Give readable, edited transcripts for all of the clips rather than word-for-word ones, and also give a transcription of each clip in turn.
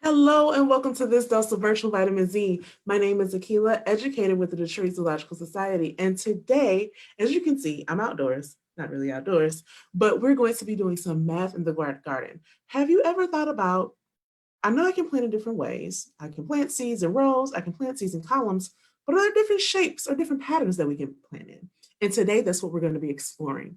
Hello and welcome to this dose of virtual vitamin Z. My name is Akilah, educator with the Detroit Zoological Society. And today, as you can see, I'm outdoors, not really outdoors, but we're going to be doing some math in the garden. Have you ever thought about, I know I can plant in different ways. I can plant seeds in rows, I can plant seeds in columns, but are there different shapes or different patterns that we can plant in? And today, that's what we're going to be exploring.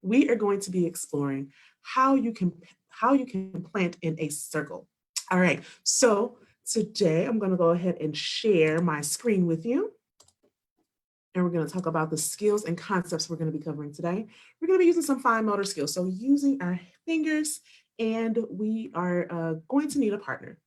We are going to be exploring how you can plant in a circle. All right, so today I'm going to go ahead and share my screen with you. And we're going to talk about the skills and concepts we're going to be covering today. We're going to be using some fine motor skills, so using our fingers, and we are going to need a partner.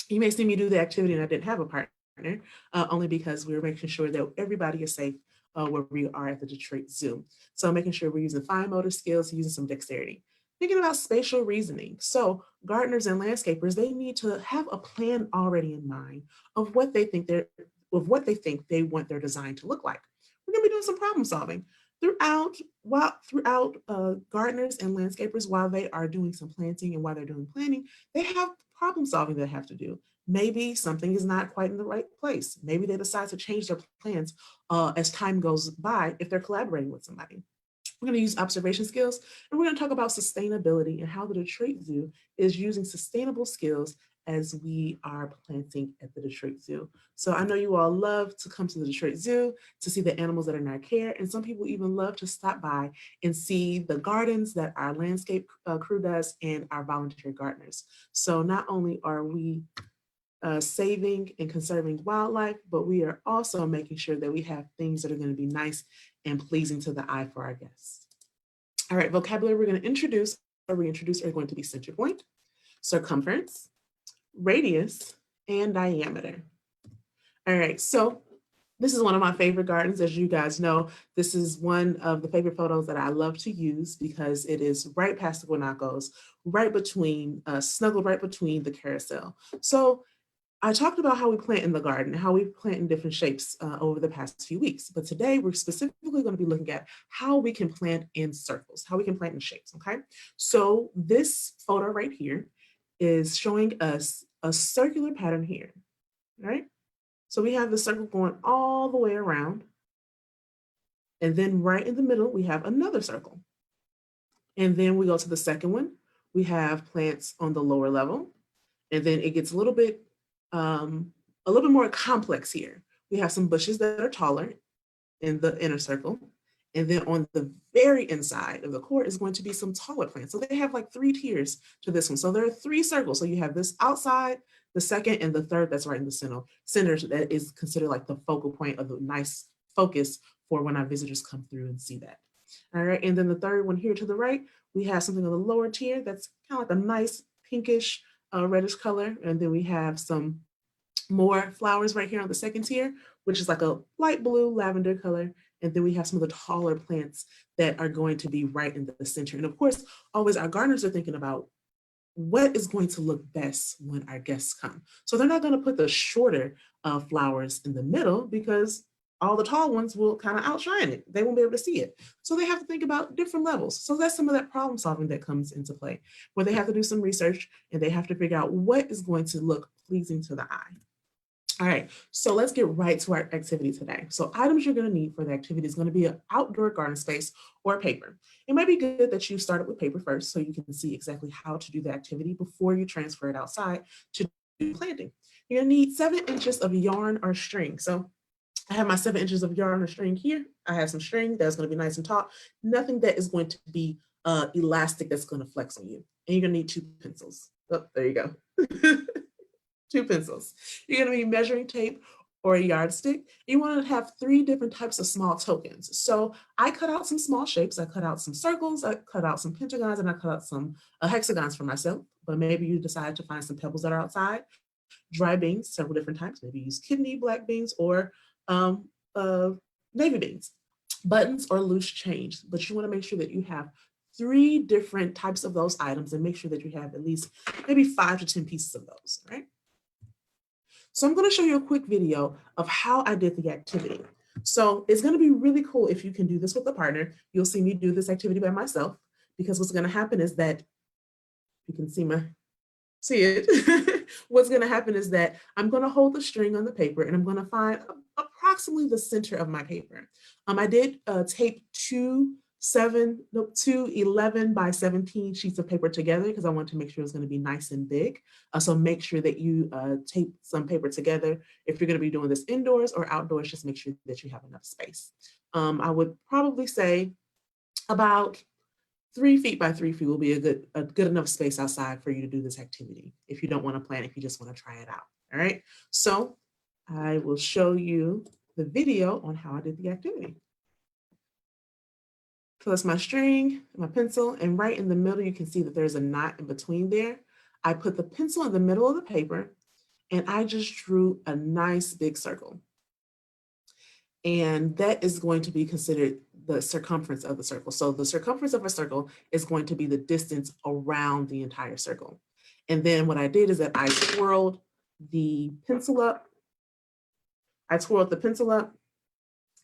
You may see me do the activity and I didn't have a partner, only because we were making sure that everybody is safe where we are at the Detroit Zoo. So making sure we're using fine motor skills, using some dexterity. Thinking about spatial reasoning. So gardeners and landscapers, they need to have a plan already in mind of what they think they want their design to look like. We're going to be doing some problem solving throughout gardeners and landscapers, while they are doing some planting and while they're doing planting, they have problem solving they have to do. Maybe something is not quite in the right place. Maybe they decide to change their plans as time goes by if they're collaborating with somebody. We're going to use observation skills, and we're going to talk about sustainability and how the Detroit Zoo is using sustainable skills as we are planting at the Detroit Zoo. So I know you all love to come to the Detroit Zoo to see the animals that are in our care, and some people even love to stop by and see the gardens that our landscape crew does and our volunteer gardeners. So not only are we saving and conserving wildlife, but we are also making sure that we have things that are going to be nice and pleasing to the eye for our guests. All right, vocabulary we're going to introduce or reintroduce are going to be center point, circumference, radius, and diameter. All right, so this is one of my favorite gardens. As you guys know, this is one of the favorite photos that I love to use because it is right past the guanacos, snuggled right between the carousel. So I talked about how we plant in the garden, how we plant in different shapes over the past few weeks. But today we're specifically going to be looking at how we can plant in circles, how we can plant in shapes, okay? So this photo right here is showing us a circular pattern here, right? So we have the circle going all the way around. And then right in the middle, we have another circle. And then we go to the second one. We have plants on the lower level. And then it gets a little bit more complex here. We have some bushes that are taller in the inner circle. And then on the very inside of the core is going to be some taller plants. So they have like 3 tiers to this one. So there are 3 circles. So you have this outside, the second, and the third that's right in the center that is considered like the focal point of the nice focus for when our visitors come through and see that. All right, and then the third one here to the right, we have something on the lower tier that's kind of like a nice pinkish reddish color. And then we have some more flowers right here on the second tier, which is like a light blue lavender color. And then we have some of the taller plants that are going to be right in the center. And of course, always our gardeners are thinking about what is going to look best when our guests come. So they're not going to put the shorter flowers in the middle because all the tall ones will kind of outshine it. They won't be able to see it. So they have to think about different levels. So that's some of that problem solving that comes into play, where they have to do some research and they have to figure out what is going to look pleasing to the eye. All right, so let's get right to our activity today. So items you're gonna need for the activity is gonna be an outdoor garden space or paper. It might be good that you started with paper first so you can see exactly how to do the activity before you transfer it outside to do planting. You're gonna need 7 inches of yarn or string. So I have my 7 inches of yarn or string here. I have some string that's gonna be nice and taut. Nothing that is going to be elastic that's gonna flex on you. And you're gonna need 2 pencils. Oh, there you go. 2 pencils. You're going to need measuring tape or a yardstick. You want to have 3 different types of small tokens. So I cut out some small shapes. I cut out some circles, I cut out some pentagons, and I cut out some hexagons for myself. But maybe you decide to find some pebbles that are outside. Dry beans, several different types. Maybe use kidney black beans or navy beans. Buttons or loose change. But you want to make sure that you have 3 different types of those items and make sure that you have at least maybe 5 to 10 pieces of those, right? So I'm going to show you a quick video of how I did the activity. So it's going to be really cool if you can do this with a partner. You'll see me do this activity by myself because what's going to happen is that you can see my see it, what's going to happen is that I'm going to hold the string on the paper and I'm going to find approximately the center of my paper. I did tape two 11 by 17 sheets of paper together because I wanted to make sure it was going to be nice and big. So make sure that you tape some paper together. If you're going to be doing this indoors or outdoors, just make sure that you have enough space. I would probably say about 3 feet by 3 feet will be a good enough space outside for you to do this activity. If you don't want to plan, if you just want to try it out. All right. So I will show you the video on how I did the activity. So that's my string, my pencil, and right in the middle, you can see that there's a knot in between there. I put the pencil in the middle of the paper and I just drew a nice big circle. And that is going to be considered the circumference of the circle. So the circumference of a circle is going to be the distance around the entire circle. And then what I did is that I twirled the pencil up. I twirled the pencil up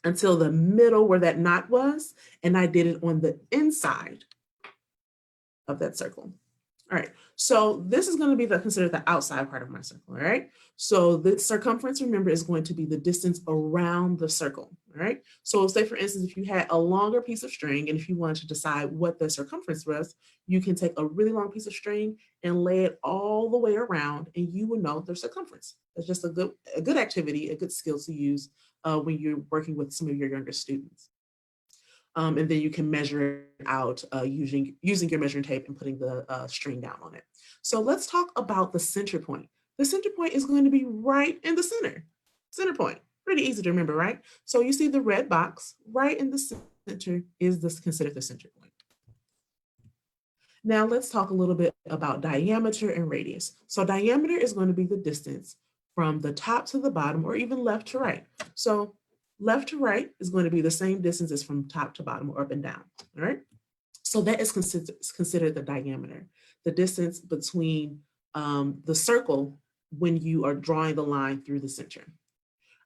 until the middle where that knot was, and I did it on the inside of that circle. All right, so this is going to be considered the outside part of my circle, all right? So the circumference, remember, is going to be the distance around the circle, all right? So say, for instance, if you had a longer piece of string and if you wanted to decide what the circumference was, you can take a really long piece of string and lay it all the way around and you will know the circumference. That's just a good activity, a good skill to use when you're working with some of your younger students. And then you can measure it out using your measuring tape and putting the string down on it. So let's talk about the center point. The center point is going to be right in the center point. Pretty easy to remember, right? So you see the red box right in the center is considered the center point. Now let's talk a little bit about diameter and radius. So diameter is going to be the distance from the top to the bottom or even left to right. So left to right is going to be the same distance as from top to bottom or up and down, all right? So that is considered the diameter, the distance between the circle when you are drawing the line through the center.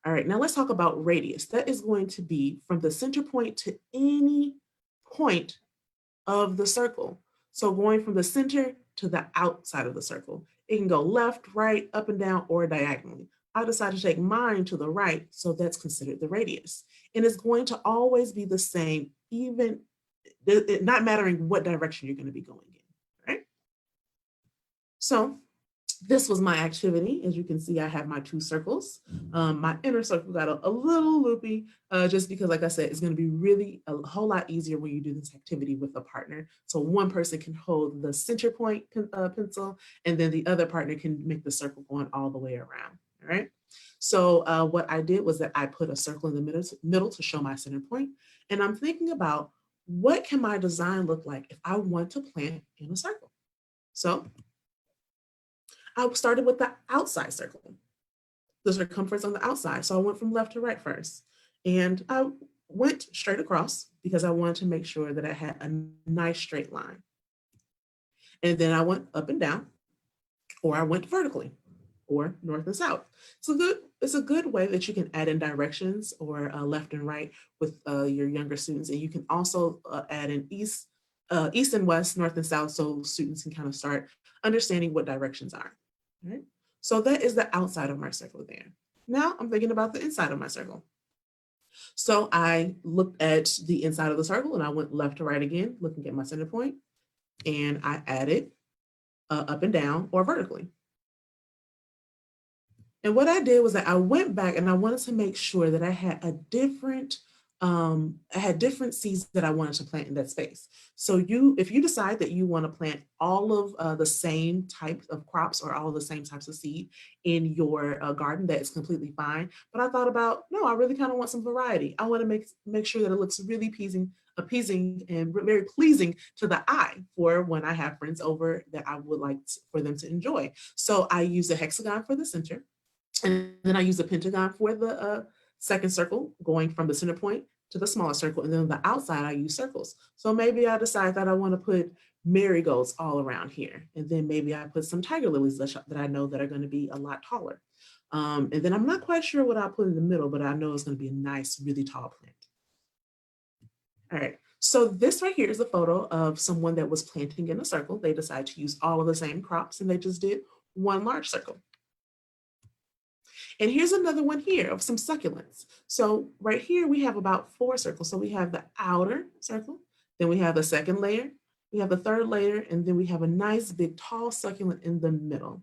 All right, now let's talk about radius. That is going to be from the center point to any point of the circle. So going from the center to the outside of the circle. It can go left, right, up and down, or diagonally. I decided to take mine to the right, so that's considered the radius. And it's going to always be the same, even not mattering what direction you're going to be going in, right? So this was my activity. As you can see, I have my 2 circles. My inner circle got a little loopy just because, like I said, it's going to be really a whole lot easier when you do this activity with a partner. So one person can hold the center point pencil, and then the other partner can make the circle going all the way around. All right. So what I did was that I put a circle in the middle to show my center point, and I'm thinking about what can my design look like if I want to plant in a circle. So I started with the outside circle, the circumference on the outside. So I went from left to right first. And I went straight across because I wanted to make sure that I had a nice straight line. And then I went up and down, or I went vertically, or north and south. It's a good way that you can add in directions or left and right with your younger students. And you can also add in east and west, north and south, so students can kind of start understanding what directions are. All right. So that is the outside of my circle there. Now I'm thinking about the inside of my circle. So I looked at the inside of the circle and I went left to right again, looking at my center point, and I added up and down or vertically. And what I did was that I went back and I wanted to make sure that I had different seeds that I wanted to plant in that space. So if you decide that you want to plant all of the same types of crops or all of the same types of seed in your garden, that is completely fine. But I thought about, no, I really kind of want some variety. I want to make sure that it looks really appeasing and very pleasing to the eye for when I have friends over that I would like for them to enjoy. So I use a hexagon for the center. And then I use a pentagon for the second circle, going from the center point to the smaller circle. And then on the outside, I use circles. So maybe I decide that I want to put marigolds all around here. And then maybe I put some tiger lilies that I know that are going to be a lot taller. And then I'm not quite sure what I'll put in the middle, but I know it's going to be a nice, really tall plant. All right. So this right here is a photo of someone that was planting in a circle. They decided to use all of the same crops and they just did one large circle. And here's another one here of some succulents. So right here we have about 4 circles. So we have the outer circle, then we have the second layer, we have the third layer, and then we have a nice big tall succulent in the middle.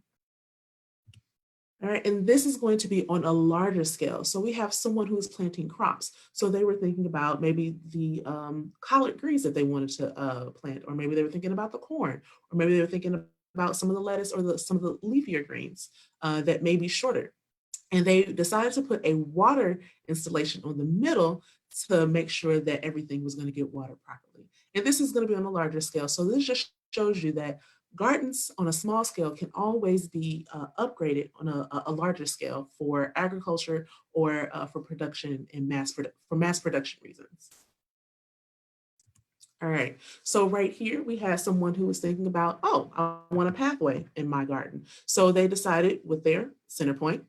All right, and this is going to be on a larger scale. So we have someone who's planting crops. So they were thinking about maybe the collard greens that they wanted to plant, or maybe they were thinking about the corn, or maybe they were thinking about some of the lettuce or some of the leafier greens that may be shorter. And they decided to put a water installation on the middle to make sure that everything was going to get watered properly. And this is going to be on a larger scale. So this just shows you that gardens on a small scale can always be upgraded on a larger scale for agriculture or for production and for mass production reasons. All right, so right here we have someone who was thinking about, oh, I want a pathway in my garden. So they decided with their center point,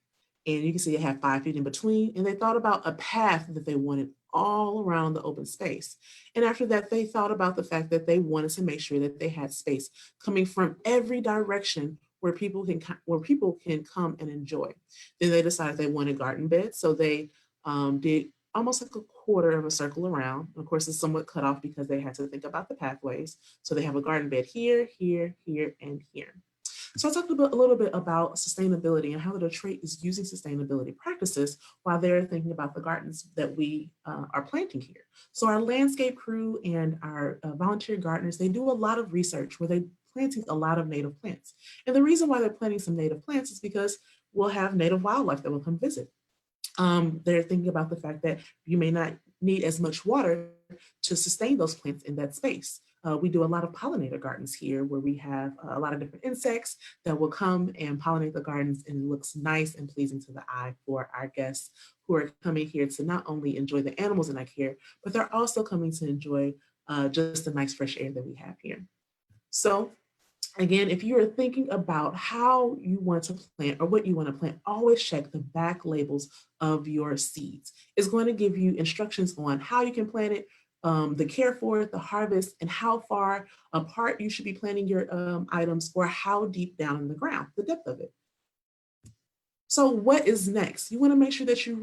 and you can see they have 5 feet in between, and they thought about a path that they wanted all around the open space. And after that, they thought about the fact that they wanted to make sure that they had space coming from every direction where people can come and enjoy. Then they decided they wanted garden beds, so they did almost like a quarter of a circle around. Of course, it's somewhat cut off because they had to think about the pathways. So they have a garden bed here, here, here, and here. So I talked a little bit about sustainability and how the Detroit is using sustainability practices while they're thinking about the gardens that we are planting here. So our landscape crew and our volunteer gardeners, they do a lot of research where they're planting a lot of native plants. And the reason why they're planting some native plants is because we'll have native wildlife that will come visit. They're thinking about the fact that you may not need as much water to sustain those plants in that space. We do a lot of pollinator gardens here where we have a lot of different insects that will come and pollinate the gardens, and it looks nice and pleasing to the eye for our guests who are coming here to not only enjoy the animals in our care, but they're also coming to enjoy just the nice fresh air that we have here. So again, if you are thinking about how you want to plant or what you want to plant, always check the back labels of your seeds. It's going to give you instructions on how you can plant it, the care for it, the harvest, and how far apart you should be planting your items or how deep down in the ground, the depth of it. So what is next? You want to make sure that you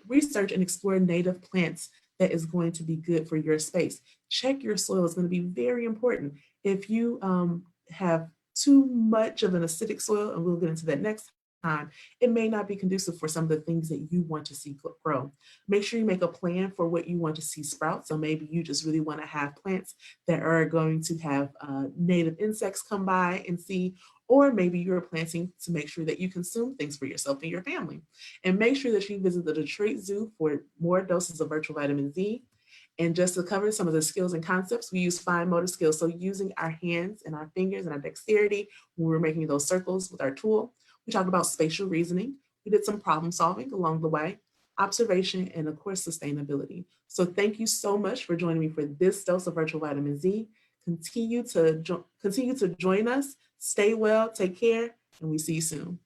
research and explore native plants that is going to be good for your space. Check your soil. It's going to be very important. If you have too much of an acidic soil, and we'll get into that next time, it may not be conducive for some of the things that you want to see grow. Make sure you make a plan for what you want to see sprout. So maybe you just really want to have plants that are going to have native insects come by and see, or maybe you're planting to make sure that you consume things for yourself and your family. And make sure that you visit the Detroit Zoo for more doses of virtual vitamin Z. And just to cover some of the skills and concepts, we use fine motor skills. So using our hands and our fingers and our dexterity when we're making those circles with our tool. We talked about spatial reasoning. We did some problem solving along the way, observation, and of course, sustainability. So thank you so much for joining me for this dose of virtual vitamin Z. Continue to join us. Stay well, take care, and we see you soon.